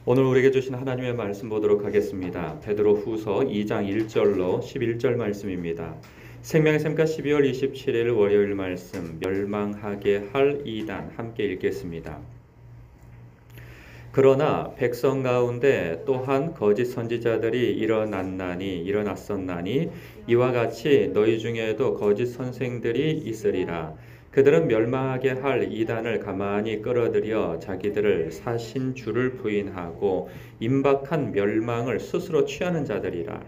오늘 우리에게 주신 하나님의 말씀 보도록 하겠습니다. 베드로 후서 2장 1절로 11절 말씀입니다. 생명의 샘가 12월 27일 월요일 말씀 멸망하게 할 이단 함께 읽겠습니다. 그러나 백성 가운데 또한 거짓 선지자들이 일어났었나니 이와 같이 너희 중에도 거짓 선생들이 있으리라. 그들은 멸망하게 할 이단을 가만히 끌어들여 자기들을 사신 주를 부인하고 임박한 멸망을 스스로 취하는 자들이라.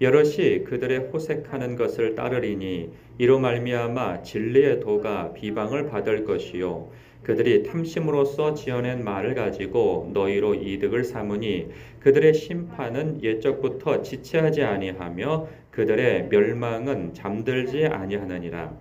여럿이 그들의 호색하는 것을 따르리니 이로 말미암아 진리의 도가 비방을 받을 것이요 그들이 탐심으로써 지어낸 말을 가지고 너희로 이득을 삼으니 그들의 심판은 옛적부터 지체하지 아니하며 그들의 멸망은 잠들지 아니하느니라.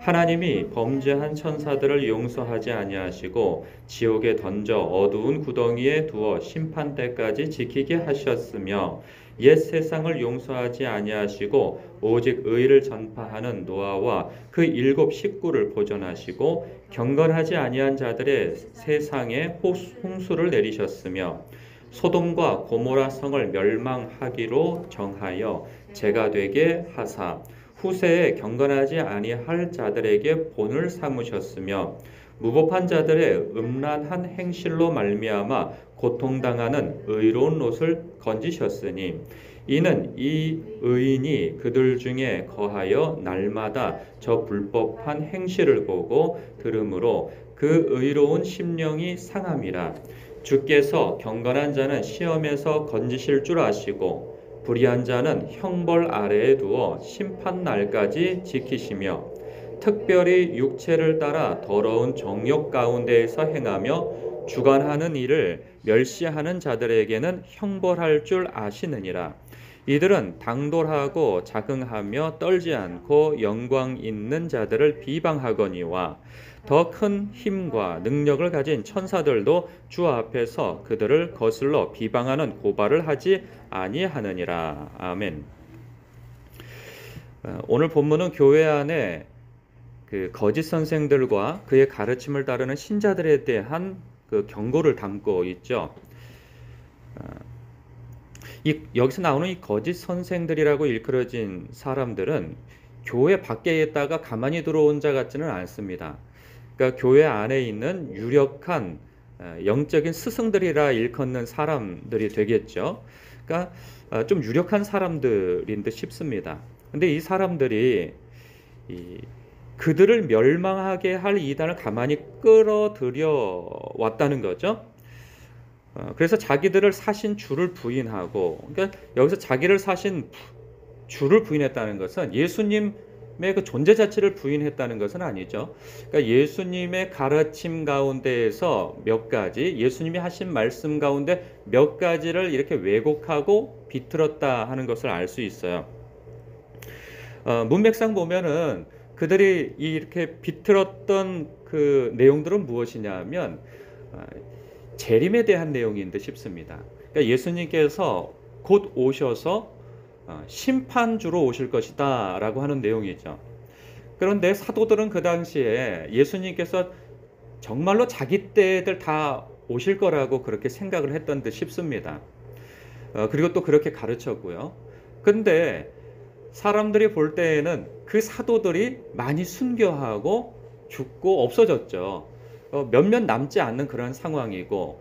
하나님이 범죄한 천사들을 용서하지 아니하시고 지옥에 던져 어두운 구덩이에 두어 심판 때까지 지키게 하셨으며 옛 세상을 용서하지 아니하시고 오직 의를 전파하는 노아와 그 7 식구를 보존하시고 경건하지 아니한 자들의 세상에 홍수를 내리셨으며 소돔과 고모라 성을 멸망하기로 정하여 죄가 되게 하사 후세에 경건하지 아니할 자들에게 본을 삼으셨으며 무법한 자들의 음란한 행실로 말미암아 고통당하는 의로운 롯을 건지셨으니 이는 이 의인이 그들 중에 거하여 날마다 저 불법한 행실을 보고 들으므로 그 의로운 심령이 상함이라. 주께서 경건한 자는 시험에서 건지실 줄 아시고 불의한 자는 형벌 아래에 두어 심판 날까지 지키시며 특별히 육체를 따라 더러운 정욕 가운데에서 행하며 주관하는 일을 멸시하는 자들에게는 형벌할 줄 아시느니라. 이들은 당돌하고 자긍하며 떨지 않고 영광 있는 자들을 비방하거니와 더 큰 힘과 능력을 가진 천사들도 주 앞에서 그들을 거슬러 비방하는 고발을 하지 아니하느니라. 아멘. 오늘 본문은 교회 안에 그 거짓 선생들과 그의 가르침을 따르는 신자들에 대한 그 경고를 담고 있죠. 여기서 나오는 이 거짓 선생들이라고 일컬어진 사람들은 교회 밖에 있다가 가만히 들어온 자 같지는 않습니다. 그러니까 교회 안에 있는 유력한 영적인 스승들이라 일컫는 사람들이 되겠죠. 그러니까 좀 유력한 사람들인 듯 싶습니다. 근데 이 사람들이 그들을 멸망하게 할 이단을 가만히 끌어들여 왔다는 거죠. 그래서 자기들을 사신 주를 부인하고, 그러니까 여기서 자기를 사신 주를 부인했다는 것은 예수님의 그 존재 자체를 부인했다는 것은 아니죠. 그러니까 예수님의 가르침 가운데에서 몇 가지, 예수님이 하신 말씀 가운데 몇 가지를 이렇게 왜곡하고 비틀었다 하는 것을 알 수 있어요. 문맥상 보면은 그들이 이렇게 비틀었던 그 내용들은 무엇이냐면 재림에 대한 내용인 듯 싶습니다. 그러니까 예수님께서 곧 오셔서 심판주로 오실 것이다 라고 하는 내용이죠. 그런데 사도들은 그 당시에 예수님께서 정말로 자기 때들 다 오실 거라고 그렇게 생각을 했던 듯 싶습니다. 그리고 또 그렇게 가르쳤고요. 근데 사람들이 볼 때에는 그 사도들이 많이 순교하고 죽고 없어졌죠. 몇몇 남지 않는 그런 상황이고,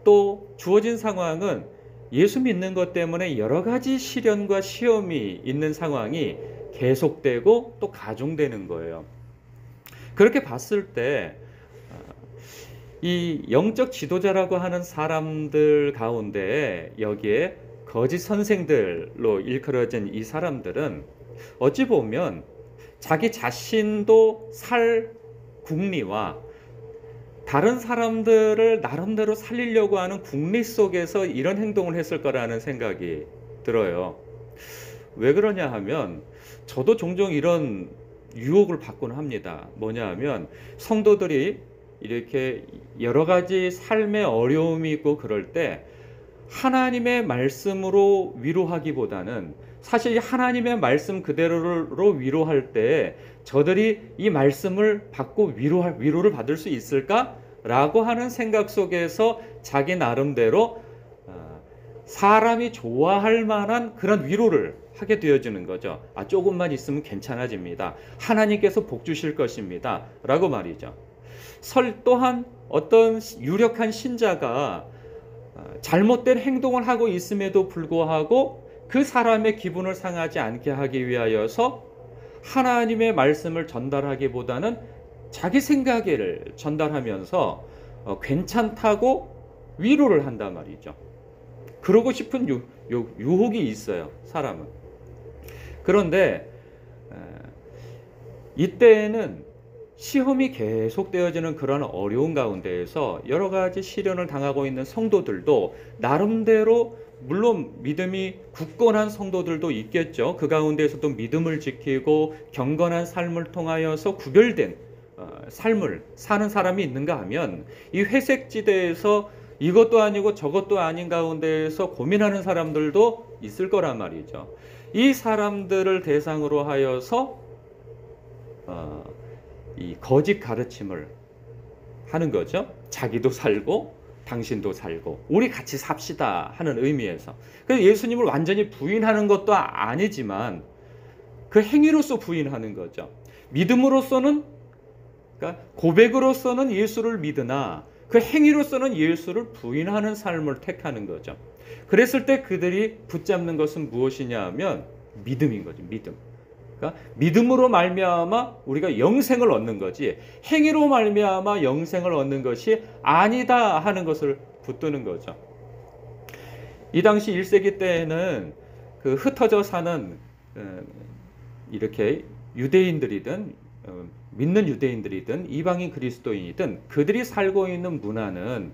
또 주어진 상황은 예수 믿는 것 때문에 여러 가지 시련과 시험이 있는 상황이 계속되고 또 가중되는 거예요. 그렇게 봤을 때 이 영적 지도자라고 하는 사람들 가운데 여기에 거짓 선생들로 일컬어진 이 사람들은 어찌 보면 자기 자신도 살 궁리와 다른 사람들을 나름대로 살리려고 하는 궁리 속에서 이런 행동을 했을 거라는 생각이 들어요. 왜 그러냐 하면 저도 종종 이런 유혹을 받곤 합니다. 뭐냐 하면 성도들이 이렇게 여러 가지 삶의 어려움이 있고 그럴 때 하나님의 말씀으로 위로하기보다는 사실 하나님의 말씀 그대로로 위로할 때 저들이 이 말씀을 받고 위로를 받을 수 있을까? 라고 하는 생각 속에서 자기 나름대로 사람이 좋아할 만한 그런 위로를 하게 되어지는 거죠. 아, 조금만 있으면 괜찮아집니다. 하나님께서 복 주실 것입니다. 라고 말이죠. 또한 어떤 유력한 신자가 잘못된 행동을 하고 있음에도 불구하고 그 사람의 기분을 상하지 않게 하기 위하여서 하나님의 말씀을 전달하기보다는 자기 생각을 전달하면서 괜찮다고 위로를 한단 말이죠. 그러고 싶은 유혹이 있어요, 사람은. 그런데 이때에는 시험이 계속되어지는 그런 어려운 가운데에서 여러 가지 시련을 당하고 있는 성도들도 나름대로, 물론 믿음이 굳건한 성도들도 있겠죠. 그 가운데에서도 믿음을 지키고 경건한 삶을 통하여서 구별된 삶을 사는 사람이 있는가 하면, 이 회색지대에서 이것도 아니고 저것도 아닌 가운데에서 고민하는 사람들도 있을 거란 말이죠. 이 사람들을 대상으로 하여서 이 거짓 가르침을 하는 거죠. 자기도 살고 당신도 살고 우리 같이 삽시다 하는 의미에서. 그래서 예수님을 완전히 부인하는 것도 아니지만 그 행위로서 부인하는 거죠. 믿음으로서는, 그러니까 고백으로서는 예수를 믿으나 그 행위로서는 예수를 부인하는 삶을 택하는 거죠. 그랬을 때 그들이 붙잡는 것은 무엇이냐 하면 믿음인 거죠. 믿음. 그러니까 믿음으로 말미암아 우리가 영생을 얻는 거지, 행위로 말미암아 영생을 얻는 것이 아니다 하는 것을 붙드는 거죠. 이 당시 1세기 때에는 그 흩어져 사는 이렇게 유대인들이든 믿는 유대인들이든 이방인 그리스도인이든 그들이 살고 있는 문화는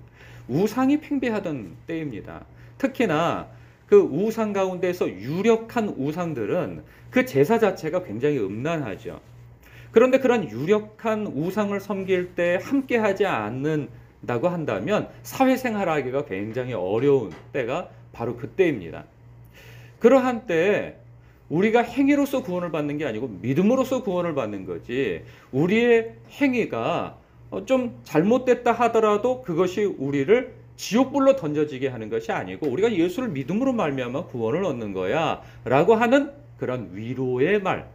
우상이 팽배하던 때입니다. 특히나 그 우상 가운데서 유력한 우상들은 그 제사 자체가 굉장히 음란하죠. 그런데 그런 유력한 우상을 섬길 때 함께 하지 않는다고 한다면 사회생활하기가 굉장히 어려운 때가 바로 그때입니다. 그러한 때에 우리가 행위로서 구원을 받는 게 아니고 믿음으로서 구원을 받는 거지, 우리의 행위가 좀 잘못됐다 하더라도 그것이 우리를 지옥불로 던져지게 하는 것이 아니고 우리가 예수를 믿음으로 말미암아 구원을 얻는 거야 라고 하는 그런 위로의 말,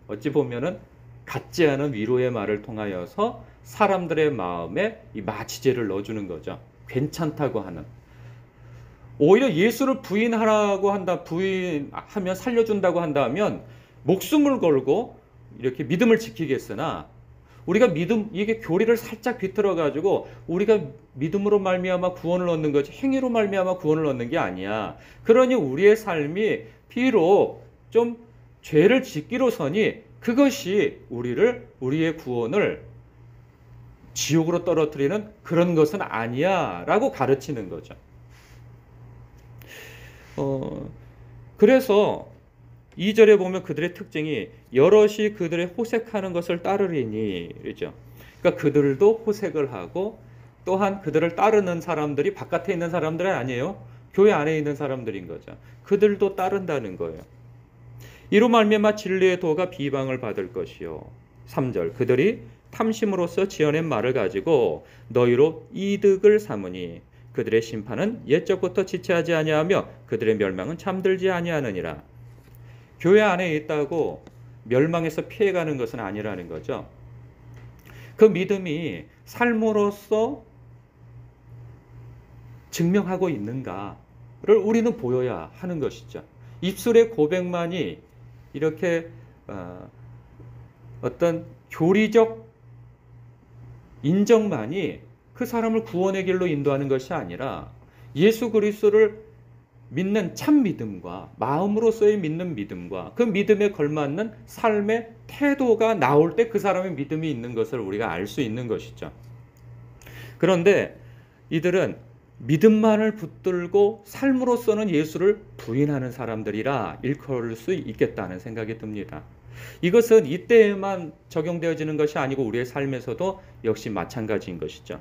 어찌 보면은 같지 않은 위로의 말을 통하여서 사람들의 마음에 이 마취제를 넣어주는 거죠. 괜찮다고 하는. 오히려 예수를 부인하면 살려준다고 한다면 목숨을 걸고 이렇게 믿음을 지키겠으나, 우리가 이게 교리를 살짝 비틀어 가지고 우리가 믿음으로 말미암아 구원을 얻는 거지 행위로 말미암아 구원을 얻는 게 아니야. 그러니 우리의 삶이 비록 좀 죄를 짓기로서니 그것이 우리의 구원을 지옥으로 떨어뜨리는 그런 것은 아니야 라고 가르치는 거죠. 그래서 2절에 보면 그들의 특징이 여럿이 그들의 호색하는 것을 따르리니 그렇죠. 그러니까 그들도 호색을 하고 또한 그들을 따르는 사람들이 바깥에 있는 사람들은 아니에요. 교회 안에 있는 사람들인 거죠. 그들도 따른다는 거예요. 이로 말미암아 진리의 도가 비방을 받을 것이요. 3절 그들이 탐심으로써 지어낸 말을 가지고 너희로 이득을 삼으니 그들의 심판은 옛적부터 지체하지 아니하며 그들의 멸망은 잠들지 아니하느니라. 교회 안에 있다고 멸망에서 피해가는 것은 아니라는 거죠. 그 믿음이 삶으로서 증명하고 있는가를 우리는 보여야 하는 것이죠. 입술의 고백만이 이렇게 어떤 교리적 인정만이 그 사람을 구원의 길로 인도하는 것이 아니라 예수 그리스도를 믿는 참 믿음과 마음으로서의 믿는 믿음과 그 믿음에 걸맞는 삶의 태도가 나올 때 그 사람의 믿음이 있는 것을 우리가 알 수 있는 것이죠. 그런데 이들은 믿음만을 붙들고 삶으로서는 예수를 부인하는 사람들이라 일컬을 수 있겠다는 생각이 듭니다. 이것은 이때에만 적용되어지는 것이 아니고 우리의 삶에서도 역시 마찬가지인 것이죠.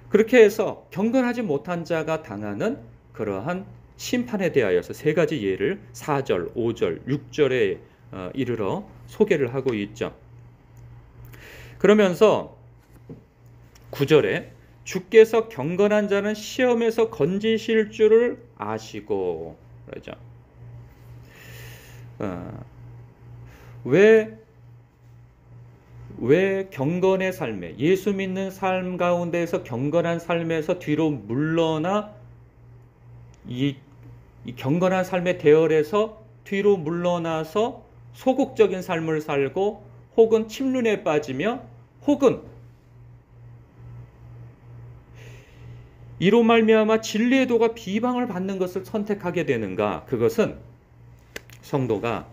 그렇게 해서 경건하지 못한 자가 당하는 그러한 심판에 대하여서 세 가지 예를 4절, 5절, 6절에 이르러 소개를 하고 있죠. 그러면서 9절에 주께서 경건한 자는 시험에서 건지실 줄을 아시고 그러죠. 왜 경건의 삶에, 예수 믿는 삶 가운데에서 경건한 삶에서 뒤로 물러나 이 경건한 삶의 대열에서 뒤로 물러나서 소극적인 삶을 살고 혹은 침륜에 빠지며 혹은 이로 말미암아 진리의 도가 비방을 받는 것을 선택하게 되는가? 그것은 성도가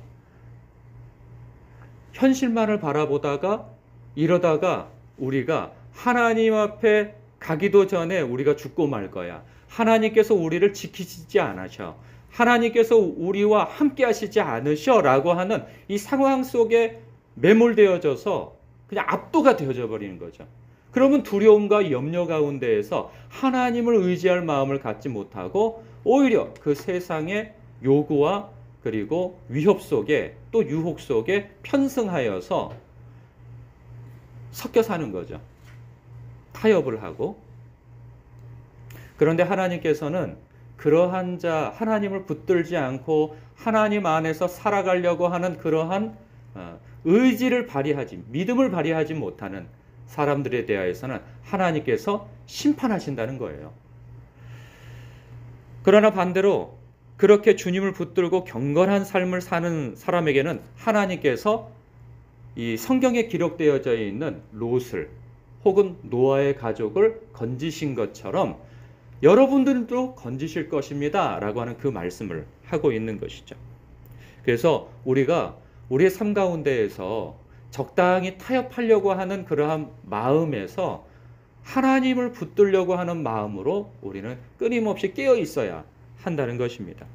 현실만을 바라보다가 이러다가 우리가 하나님 앞에 가기도 전에 우리가 죽고 말 거야. 하나님께서 우리를 지키시지 않으셔. 하나님께서 우리와 함께 하시지 않으셔 라고 하는 이 상황 속에 매몰되어져서 그냥 압도가 되어져 버리는 거죠. 그러면 두려움과 염려 가운데에서 하나님을 의지할 마음을 갖지 못하고 오히려 그 세상의 요구와 그리고 위협 속에 또 유혹 속에 편승하여서 섞여 사는 거죠. 타협을 하고. 그런데 하나님께서는 그러한 자, 하나님을 붙들지 않고 하나님 안에서 살아가려고 하는 그러한 의지를 발휘하지, 믿음을 발휘하지 못하는 사람들에 대하여서는 하나님께서 심판하신다는 거예요. 그러나 반대로 그렇게 주님을 붙들고 경건한 삶을 사는 사람에게는 하나님께서 이 성경에 기록되어져 있는 롯을 혹은 노아의 가족을 건지신 것처럼 여러분들도 건지실 것입니다 라고 하는 그 말씀을 하고 있는 것이죠. 그래서 우리가 우리의 삶 가운데에서 적당히 타협하려고 하는 그러한 마음에서 하나님을 붙들려고 하는 마음으로 우리는 끊임없이 깨어 있어야 한다는 것입니다.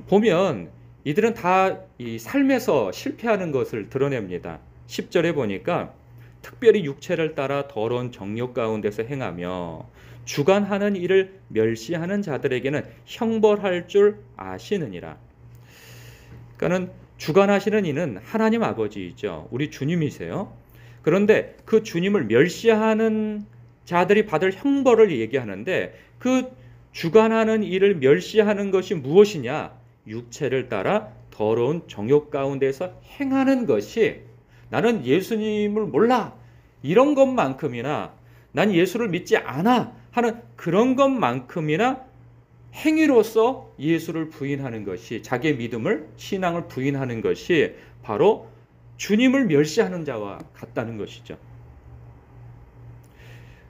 보면 이들은 다 이 삶에서 실패하는 것을 드러냅니다. 10절에 보니까 특별히 육체를 따라 더러운 정욕 가운데서 행하며 주관하는 일을 멸시하는 자들에게는 형벌할 줄 아시느니라. 그러니까는 주관하시는 이는 하나님 아버지이죠. 우리 주님이세요. 그런데 그 주님을 멸시하는 자들이 받을 형벌을 얘기하는데 그 주관하는 일을 멸시하는 것이 무엇이냐? 육체를 따라 더러운 정욕 가운데서 행하는 것이 나는 예수님을 몰라 이런 것만큼이나 난 예수를 믿지 않아 하는 그런 것만큼이나 행위로서 예수를 부인하는 것이 자기의 믿음을 신앙을 부인하는 것이 바로 주님을 멸시하는 자와 같다는 것이죠.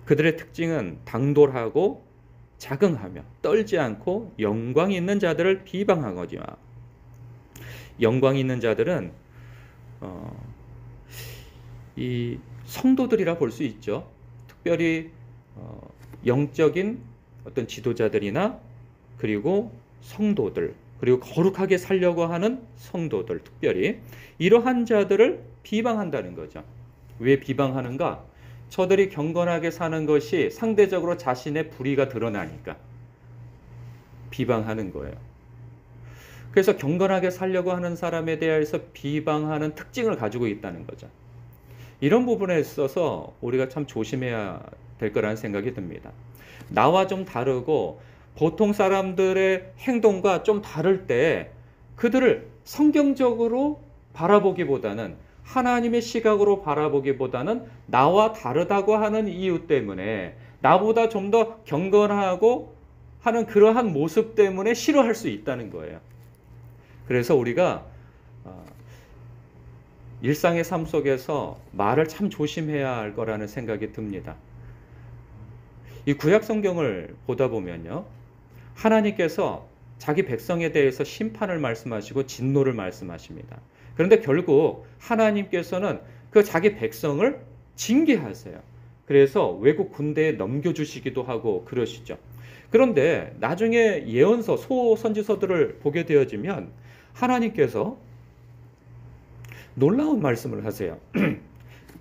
그들의 특징은 당돌하고 자긍하며 떨지 않고 영광 있는 자들을 비방하거니와 영광 있는 자들은 이 성도들이라 볼 수 있죠. 특별히 영적인 어떤 지도자들이나 그리고 성도들 그리고 거룩하게 살려고 하는 성도들 특별히 이러한 자들을 비방한다는 거죠. 왜 비방하는가? 저들이 경건하게 사는 것이 상대적으로 자신의 불의가 드러나니까 비방하는 거예요. 그래서 경건하게 살려고 하는 사람에 대해서 비방하는 특징을 가지고 있다는 거죠. 이런 부분에 있어서 우리가 참 조심해야 될 거라는 생각이 듭니다. 나와 좀 다르고 보통 사람들의 행동과 좀 다를 때 그들을 성경적으로 바라보기보다는 하나님의 시각으로 바라보기보다는 나와 다르다고 하는 이유 때문에 나보다 좀 더 경건하고 하는 그러한 모습 때문에 싫어할 수 있다는 거예요. 그래서 우리가 일상의 삶 속에서 말을 참 조심해야 할 거라는 생각이 듭니다. 이 구약 성경을 보다 보면요. 하나님께서 자기 백성에 대해서 심판을 말씀하시고 진노를 말씀하십니다. 그런데 결국 하나님께서는 그 자기 백성을 징계하세요. 그래서 외국 군대에 넘겨주시기도 하고 그러시죠. 그런데 나중에 예언서, 소선지서들을 보게 되어지면 하나님께서 놀라운 말씀을 하세요.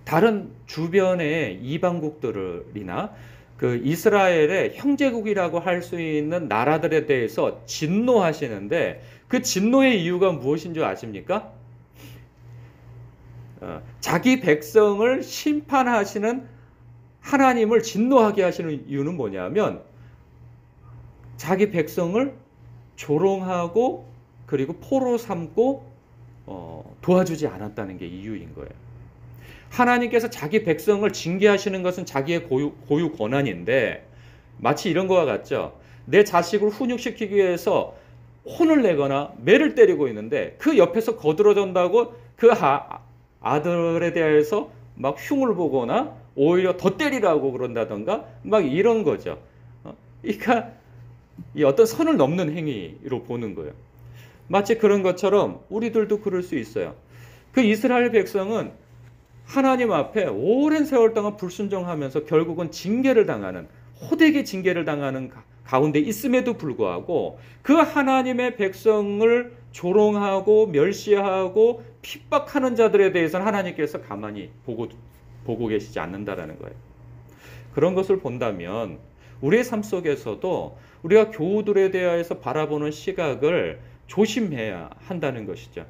다른 주변의 이방국들이나 그 이스라엘의 형제국이라고 할 수 있는 나라들에 대해서 진노하시는데 그 진노의 이유가 무엇인 줄 아십니까? 자기 백성을 심판하시는 하나님을 진노하게 하시는 이유는 뭐냐면 자기 백성을 조롱하고 그리고 포로 삼고 도와주지 않았다는 게 이유인 거예요. 하나님께서 자기 백성을 징계하시는 것은 자기의 고유 권한인데 마치 이런 거와 같죠. 내 자식을 훈육시키기 위해서 혼을 내거나 매를 때리고 있는데 그 옆에서 거들어준다고 그 아들에 대해서 막 흉을 보거나 오히려 더 때리라고 그런다던가 막 이런 거죠. 그러니까 이 어떤 선을 넘는 행위로 보는 거예요. 마치 그런 것처럼 우리들도 그럴 수 있어요. 그 이스라엘 백성은 하나님 앞에 오랜 세월 동안 불순종하면서 결국은 징계를 당하는, 호되게 징계를 당하는 가운데 있음에도 불구하고 그 하나님의 백성을 조롱하고 멸시하고 핍박하는 자들에 대해서는 하나님께서 가만히 보고 계시지 않는다라는 거예요. 그런 것을 본다면 우리의 삶 속에서도 우리가 교우들에 대해서 바라보는 시각을 조심해야 한다는 것이죠.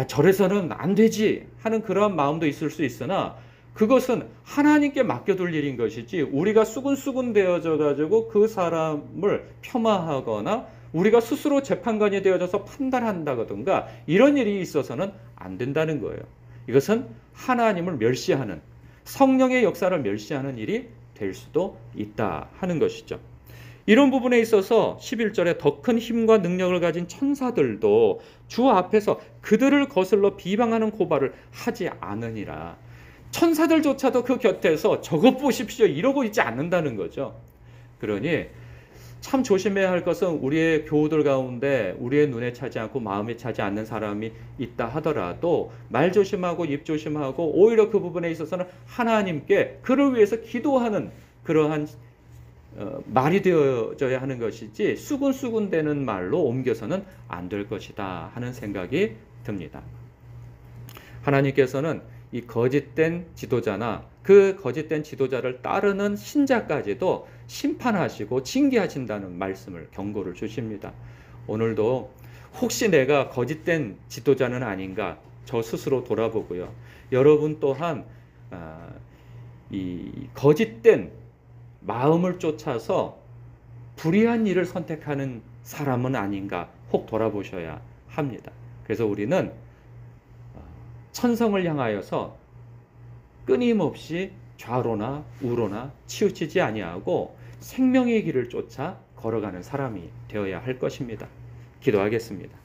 저래서는 안 되지 하는 그러한 마음도 있을 수 있으나 그것은 하나님께 맡겨둘 일인 것이지 우리가 수군수군 되어져 가지고 그 사람을 폄하하거나 우리가 스스로 재판관이 되어져서 판단한다든가 이런 일이 있어서는 안 된다는 거예요. 이것은 하나님을 멸시하는, 성령의 역사를 멸시하는 일이 될 수도 있다 하는 것이죠. 이런 부분에 있어서 11절에 더 큰 힘과 능력을 가진 천사들도 주 앞에서 그들을 거슬러 비방하는 고발을 하지 않으니라. 천사들조차도 그 곁에서 저것 보십시오 이러고 있지 않는다는 거죠. 그러니 참 조심해야 할 것은 우리의 교우들 가운데 우리의 눈에 차지 않고 마음에 차지 않는 사람이 있다 하더라도 말 조심하고 입 조심하고 오히려 그 부분에 있어서는 하나님께 그를 위해서 기도하는 그러한 말이 되어져야 하는 것이지 수군수군되는 말로 옮겨서는 안 될 것이다 하는 생각이 듭니다. 하나님께서는 이 거짓된 지도자나 그 거짓된 지도자를 따르는 신자까지도 심판하시고 징계하신다는 말씀을 경고를 주십니다. 오늘도 혹시 내가 거짓된 지도자는 아닌가 저 스스로 돌아보고요. 여러분 또한 이 거짓된 마음을 쫓아서 불의한 일을 선택하는 사람은 아닌가 혹 돌아보셔야 합니다. 그래서 우리는 천성을 향하여서 끊임없이 좌로나 우로나 치우치지 아니하고 생명의 길을 쫓아 걸어가는 사람이 되어야 할 것입니다. 기도하겠습니다.